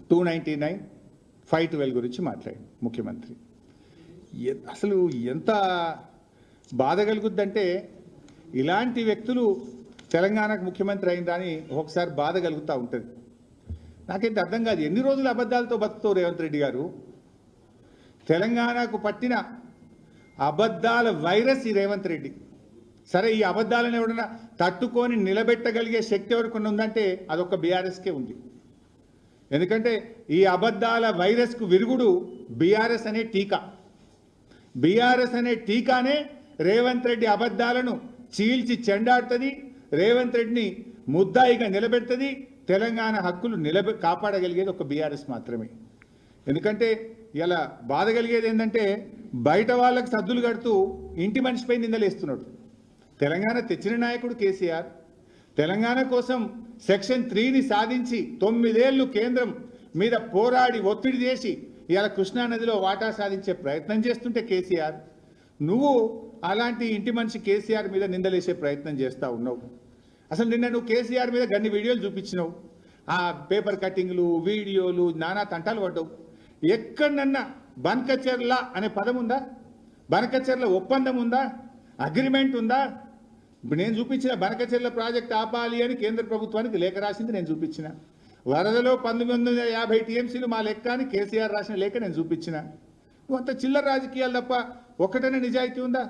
299, 512 గురించి మాట్లాడింది ముఖ్యమంత్రి. అసలు ఎంత బాధ కలుగుద్దంటే ఇలాంటి వ్యక్తులు తెలంగాణకు ముఖ్యమంత్రి అయిందని ఒకసారి బాధ కలుగుతూ ఉంటుంది. నాకైతే అర్థం కాదు, ఎన్ని రోజులు అబద్ధాలతో బతుకుతావు రేవంత్ రెడ్డి గారు? తెలంగాణకు పట్టిన అబద్ధాల వైరస్ ఈ రేవంత్ రెడ్డి. సరే, ఈ అబద్ధాలను ఎవడన్నా తట్టుకొని నిలబెట్టగలిగే శక్తి ఎవరికి ఉందంటే అదొక బీఆర్ఎస్కే ఉంది. ఎందుకంటే ఈ అబద్ధాల వైరస్కు విరుగుడు బీఆర్ఎస్ అనే టీకా. బీఆర్ఎస్ అనే టీకానే రేవంత్ రెడ్డి అబద్ధాలను చీల్చి చెండాడుతుంది, రేవంత్ రెడ్డిని ముద్దాయిగా నిలబెడుతుంది. తెలంగాణ హక్కులు కాపాడగలిగేది ఒక బీఆర్ఎస్ మాత్రమే. ఎందుకంటే ఇలా బాధ కలిగేది ఏంటంటే బయట వాళ్ళకి సద్దులు కడుతూ ఇంటి మనిషిపై నిందలేస్తున్నాడు. తెలంగాణ తెచ్చిన నాయకుడు కేసీఆర్. తెలంగాణ కోసం సెక్షన్ 3ని సాధించి 9 ఏళ్ళు కేంద్రం మీద పోరాడి ఒత్తిడి చేసి ఇవాళ కృష్ణానదిలో వాటా సాధించే ప్రయత్నం చేస్తుంటే కేసీఆర్, నువ్వు అలాంటి ఇంటి మనిషి కేసీఆర్ మీద నిందలేసే ప్రయత్నం చేస్తూ ఉన్నావు. అసలు నిన్న నువ్వు కేసీఆర్ మీద గన్ని వీడియోలు చూపించినావు, ఆ పేపర్ కటింగ్లు, వీడియోలు, నానా తంటాలు పడ్డావు. ఎక్కడన్నా బనకచెర్ల అనే పదం ఉందా? బనకచెర్ల ఒప్పందం ఉందా? అగ్రిమెంట్ ఉందా? ఇప్పుడు నేను చూపించిన బనకచెర్ల ప్రాజెక్ట్ ఆపాలి అని కేంద్ర ప్రభుత్వానికి లేఖ రాసింది నేను చూపించిన. వరదలో 1950 టీఎంసీలు మా లెక్క అని కేసీఆర్ రాసిన లేఖ నేను చూపించిన. నువ్వు అంత చిల్లర రాజకీయాలు తప్ప ఒక్కటనే నిజాయితీ ఉందా?